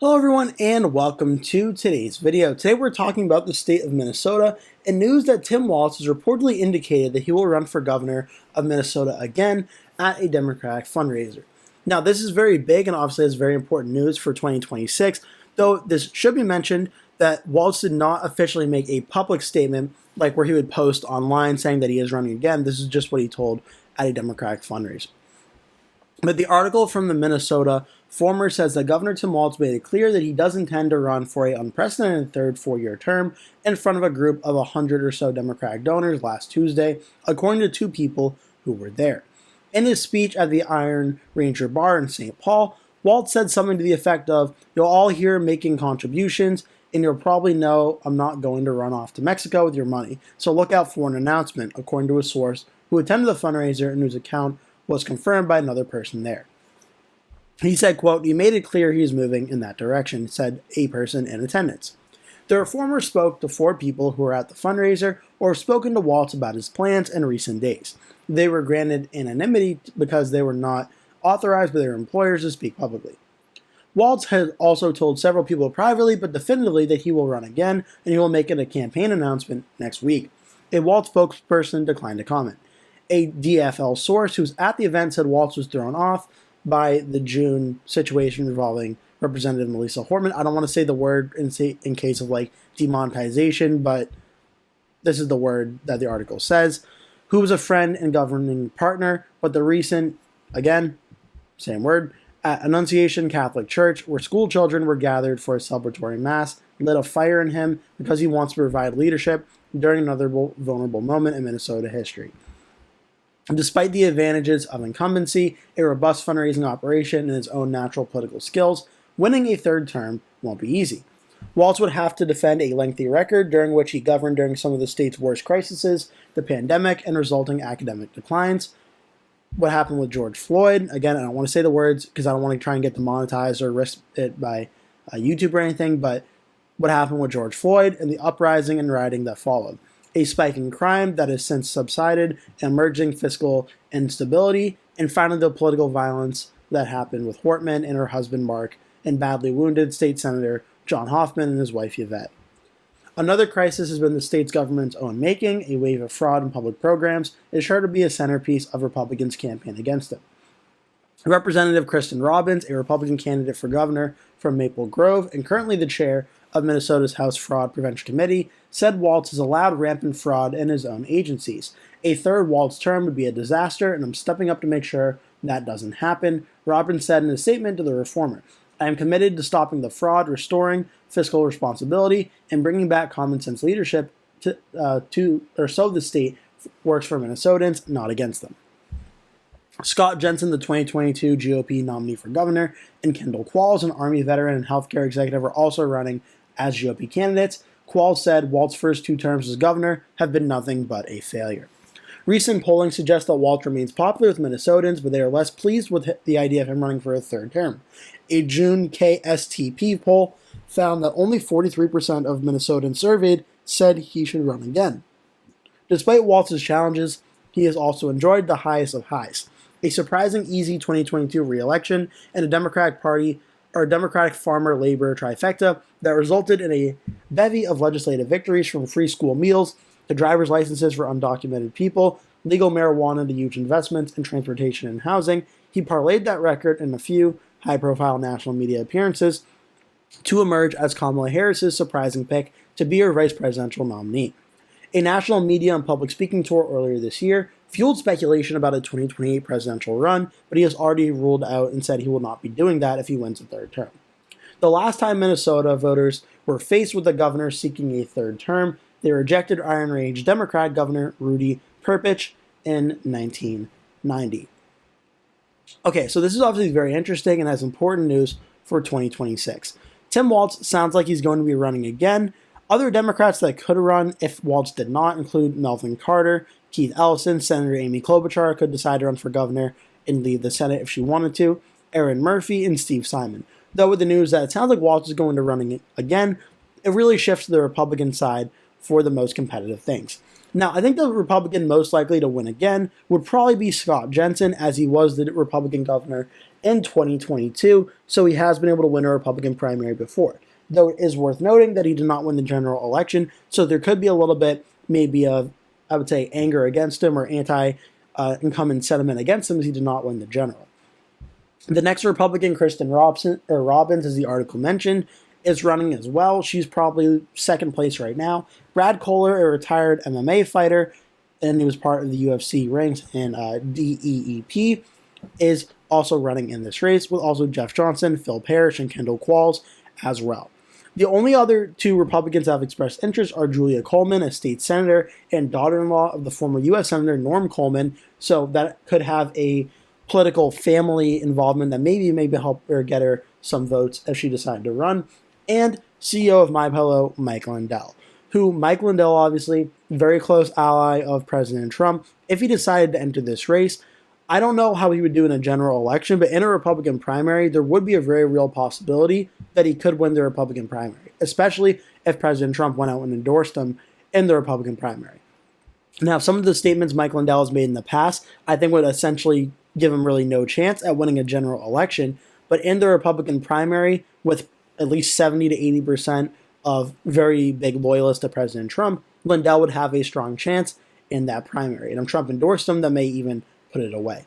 Hello everyone and welcome to today's video. Today we're talking about the state of Minnesota and news that Tim Walz has reportedly indicated that he will run for governor of Minnesota again at a Democratic fundraiser. Now this is very big and obviously is very important news for 2026, though this should be mentioned that Walz did not officially make a public statement like where he would post online saying that he is running again. This is just what he told at a Democratic fundraiser. But the article from the Minnesota Former says that Governor Tim Walz made it clear that he does intend to run for an unprecedented third four-year term in front of a group of 100 or so Democratic donors last Tuesday, according to two people who were there. In his speech at the Iron Ranger Bar in St. Paul, Walz said something to the effect of, "You'll all hear making contributions, and you'll probably know I'm not going to run off to Mexico with your money, so look out for an announcement," according to a source who attended the fundraiser and whose account was confirmed by another person there. He said, quote, "He made it clear he is moving in that direction," said a person in attendance. The reformer spoke to four people who were at the fundraiser or have spoken to Walz about his plans in recent days. They were granted anonymity because they were not authorized by their employers to speak publicly. Walz has also told several people privately but definitively that he will run again and he will make it a campaign announcement next week. A Walz spokesperson declined to comment. A DFL source who was at the event said Walz was thrown off by the June situation involving Representative Melissa Hortman. I don't want to say the word in case of like demonetization, but this is the word that the article says, who was a friend and governing partner, but the recent, again, same word, at Annunciation Catholic Church, where school children were gathered for a celebratory mass, lit a fire in him because he wants to provide leadership during another vulnerable moment in Minnesota history. Despite the advantages of incumbency, a robust fundraising operation, and his own natural political skills, winning a third term won't be easy. Walz would have to defend a lengthy record during which he governed during some of the state's worst crises, the pandemic, and resulting academic declines. What happened with George Floyd, again, I don't want to say the words because I don't want to try and get demonetized or risk it by YouTube or anything, but what happened with George Floyd and the uprising and rioting that followed. A spike in crime that has since subsided, emerging fiscal instability, and finally the political violence that happened with Hortman and her husband Mark and badly wounded State Senator John Hoffman and his wife Yvette. Another crisis has been the state's government's own making. A wave of fraud in public programs is sure to be a centerpiece of Republicans' campaign against it. Representative Kristen Robbins, a Republican candidate for governor from Maple Grove and currently the chair of Minnesota's House Fraud Prevention Committee, said Walz has allowed rampant fraud in his own agencies. A third Walz term would be a disaster, and I'm stepping up to make sure that doesn't happen, Robbins said in a statement to the Reformer. "I am committed to stopping the fraud, restoring fiscal responsibility, and bringing back common sense leadership so the state works for Minnesotans, not against them." Scott Jensen, the 2022 GOP nominee for governor, and Kendall Qualls, an Army veteran and healthcare executive, are also running as GOP candidates. Qualls said Walz's first two terms as governor have been nothing but a failure. Recent polling suggests that Walz remains popular with Minnesotans, but they are less pleased with the idea of him running for a third term. A June KSTP poll found that only 43% of Minnesotans surveyed said he should run again. Despite Walz's challenges, he has also enjoyed the highest of highs. A surprising easy 2022 re-election and a Democratic farmer-labor trifecta that resulted in a bevy of legislative victories from free school meals to driver's licenses for undocumented people, legal marijuana to huge investments in transportation and housing. He parlayed that record in a few high-profile national media appearances to emerge as Kamala Harris's surprising pick to be her vice presidential nominee. A national media and public speaking tour earlier this year fueled speculation about a 2028 presidential run, but he has already ruled out and said he will not be doing that if he wins a third term. The last time Minnesota voters were faced with a governor seeking a third term, they rejected Iron Range Democrat Governor Rudy Perpich in 1990. Okay, so this is obviously very interesting and has important news for 2026. Tim Walz sounds like he's going to be running again. Other Democrats that could run if Walz did not include Melvin Carter, Keith Ellison, Senator Amy Klobuchar could decide to run for governor and leave the Senate if she wanted to, Aaron Murphy, and Steve Simon. Though with the news that it sounds like Walz is going to running again, it really shifts to the Republican side for the most competitive things. Now, I think the Republican most likely to win again would probably be Scott Jensen, as he was the Republican governor in 2022, so he has been able to win a Republican primary before. Though it is worth noting that he did not win the general election, so there could be a little bit maybe of, I would say, anger against him or anti-incumbent sentiment against him as he did not win the general. The next Republican, Kristen Robbins, as the article mentioned, is running as well. She's probably second place right now. Brad Kohler, a retired MMA fighter, and he was part of the UFC ranks in DEEP, is also running in this race, with also Jeff Johnson, Phil Parrish, and Kendall Qualls as well. The only other two Republicans that have expressed interest are Julia Coleman, a state senator and daughter-in-law of the former U.S. Senator Norm Coleman, so that could have a political family involvement that maybe help her get her some votes if she decided to run, and CEO of MyPillow, Mike Lindell, who Mike Lindell, obviously, very close ally of President Trump. If he decided to enter this race, I don't know how he would do in a general election, but in a Republican primary, there would be a very real possibility that he could win the Republican primary, especially if President Trump went out and endorsed him in the Republican primary. Now, some of the statements Mike Lindell has made in the past, I think would essentially give him really no chance at winning a general election, but in the Republican primary, with at least 70 to 80% of very big loyalists to President Trump, Lindell would have a strong chance in that primary. And if Trump endorsed him, that may even put it away.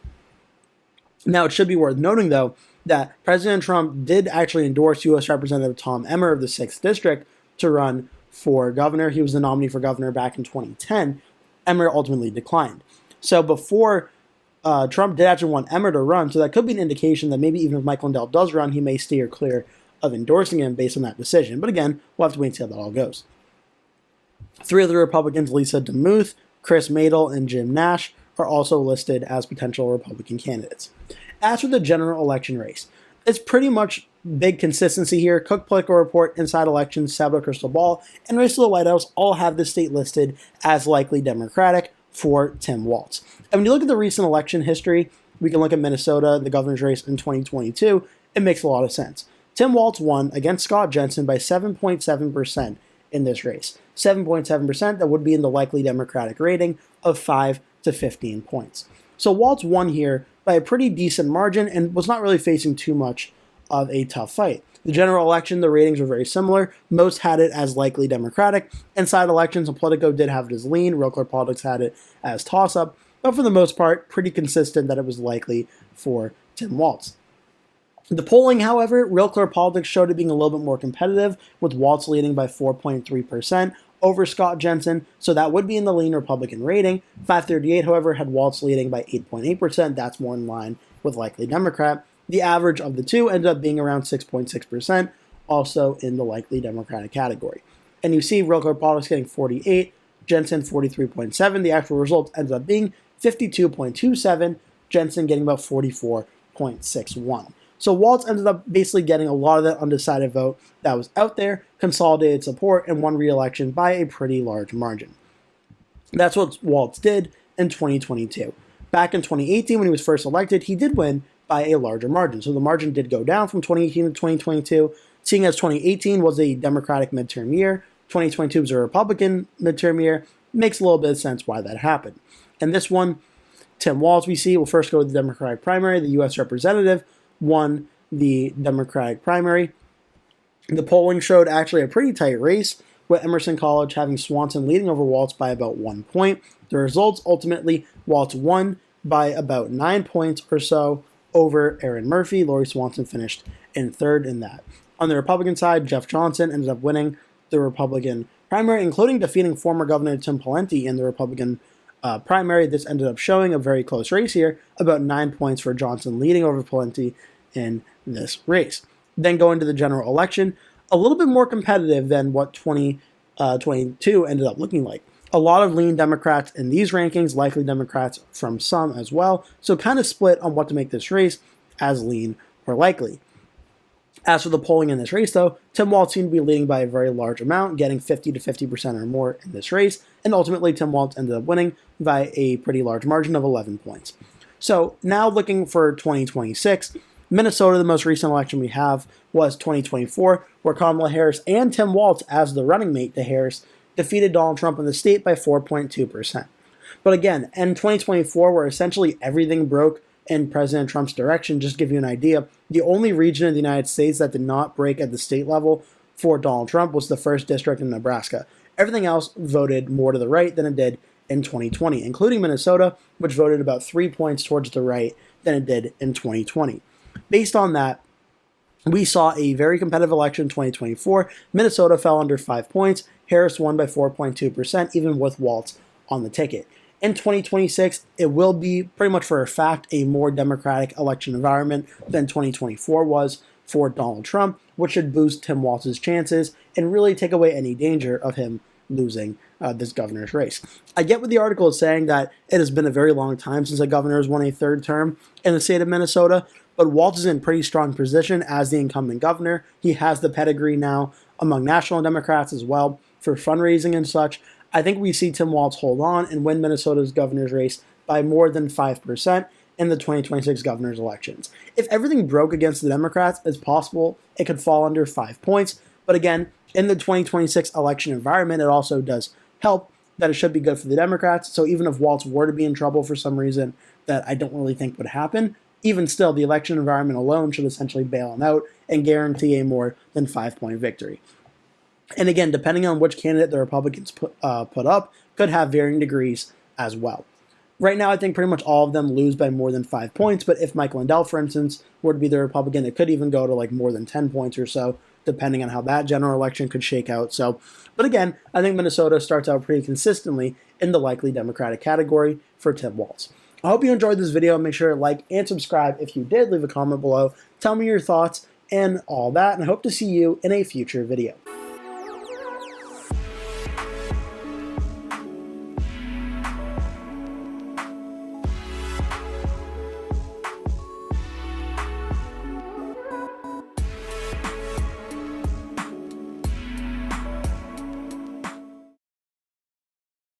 Now, it should be worth noting, though, that President Trump did actually endorse U.S. Representative Tom Emmer of the 6th District to run for governor. He was the nominee for governor back in 2010. Emmer ultimately declined. So before Trump did actually want Emmer to run, so that could be an indication that maybe even if Mike Lindell does run, he may steer clear of endorsing him based on that decision. But again, we'll have to wait and see how that all goes. Three of the Republicans, Lisa DeMuth, Chris Madel, and Jim Nash, are also listed as potential Republican candidates. As for the general election race, it's pretty much big consistency here. Cook Political Report, Inside Elections, Sablo Crystal Ball, and Race to the White House all have the state listed as likely Democratic for Tim Walz. And when you look at the recent election history, we can look at Minnesota, the governor's race in 2022. It makes a lot of sense. Tim Walz won against Scott Jensen by 7.7% in this race. 7.7%, that would be in the likely Democratic rating of 5 to 15 points. So Walz won here by a pretty decent margin and was not really facing too much of a tough fight. The general election, the ratings were very similar. Most had it as likely Democratic. Inside elections, Politico did have it as lean. Real Clear Politics had it as toss-up. But for the most part, pretty consistent that it was likely for Tim Walz. The polling, however, Real Clear Politics showed it being a little bit more competitive, with Walz leading by 4.3% over Scott Jensen, so that would be in the lean Republican rating. 538, however, had Walz leading by 8.8%. That's more in line with likely Democrat. The average of the two ended up being around 6.6%, also in the likely Democratic category. And you see Real Clear Politics getting 48, Jensen 43.7. The actual results ended up being 52.27, Jensen getting about 44.61. So Walz ended up basically getting a lot of that undecided vote that was out there, consolidated support, and won re-election by a pretty large margin. That's what Walz did in 2022. Back in 2018, when he was first elected, he did win by a larger margin. So the margin did go down from 2018 to 2022, seeing as 2018 was a Democratic midterm year, 2022 was a Republican midterm year. Makes a little bit of sense why that happened. And this one, Tim Walz, we see, will first go to the Democratic primary. The U.S. representative won the Democratic primary. The polling showed actually a pretty tight race, with Emerson College having Swanson leading over Walz by about 1 point. The results, ultimately, Walz won by about 9 points or so over Aaron Murphy. Lori Swanson finished in third in that. On the Republican side, Jeff Johnson ended up winning the Republican primary, including defeating former Governor Tim Pawlenty in the Republican primary. This ended up showing a very close race here, about 9 points for Johnson leading over Pawlenty in this race. Then going to the general election, a little bit more competitive than what 2022 ended up looking like. A lot of lean Democrats in these rankings, likely Democrats from some as well, so kind of split on what to make this race as lean or likely. As for the polling in this race, though, Tim Walz seemed to be leading by a very large amount, getting 50 to 50% or more in this race, and ultimately Tim Walz ended up winning by a pretty large margin of 11 points. So now looking for 2026, Minnesota, the most recent election we have, was 2024, where Kamala Harris and Tim Walz, as the running mate to Harris, defeated Donald Trump in the state by 4.2%. But again, in 2024, where essentially everything broke in President Trump's direction. Just to give you an idea, the only region in the United States that did not break at the state level for Donald Trump was the 1st District in Nebraska. Everything else voted more to the right than it did in 2020, including Minnesota, which voted about 3 points towards the right than it did in 2020. Based on that, we saw a very competitive election in 2024. Minnesota fell under 5 points. Harris won by 4.2%, even with Walz on the ticket. In 2026, it will be pretty much for a fact a more democratic election environment than 2024 was for Donald Trump, which should boost Tim Walz's chances and really take away any danger of him losing this governor's race. I get what the article is saying, that it has been a very long time since a governor has won a 3rd term in the state of Minnesota, but Walz is in pretty strong position as the incumbent governor. He has the pedigree now among national Democrats as well for fundraising and such. I think we see Tim Walz hold on and win Minnesota's governor's race by more than 5% in the 2026 governor's elections. If everything broke against the Democrats, it's possible it could fall under 5 points. But again, in the 2026 election environment, it also does help that it should be good for the Democrats. So even if Walz were to be in trouble for some reason that I don't really think would happen, even still, the election environment alone should essentially bail him out and guarantee a more than 5-point victory. And again, depending on which candidate the Republicans put up, could have varying degrees as well. Right now, I think pretty much all of them lose by more than 5 points, but if Mike Lindell, for instance, were to be the Republican, it could even go to like more than 10 points or so, depending on how that general election could shake out. So, but again, I think Minnesota starts out pretty consistently in the likely Democratic category for Tim Walz. I hope you enjoyed this video. Make sure to like and subscribe if you did. Leave a comment below. Tell me your thoughts and all that, and I hope to see you in a future video.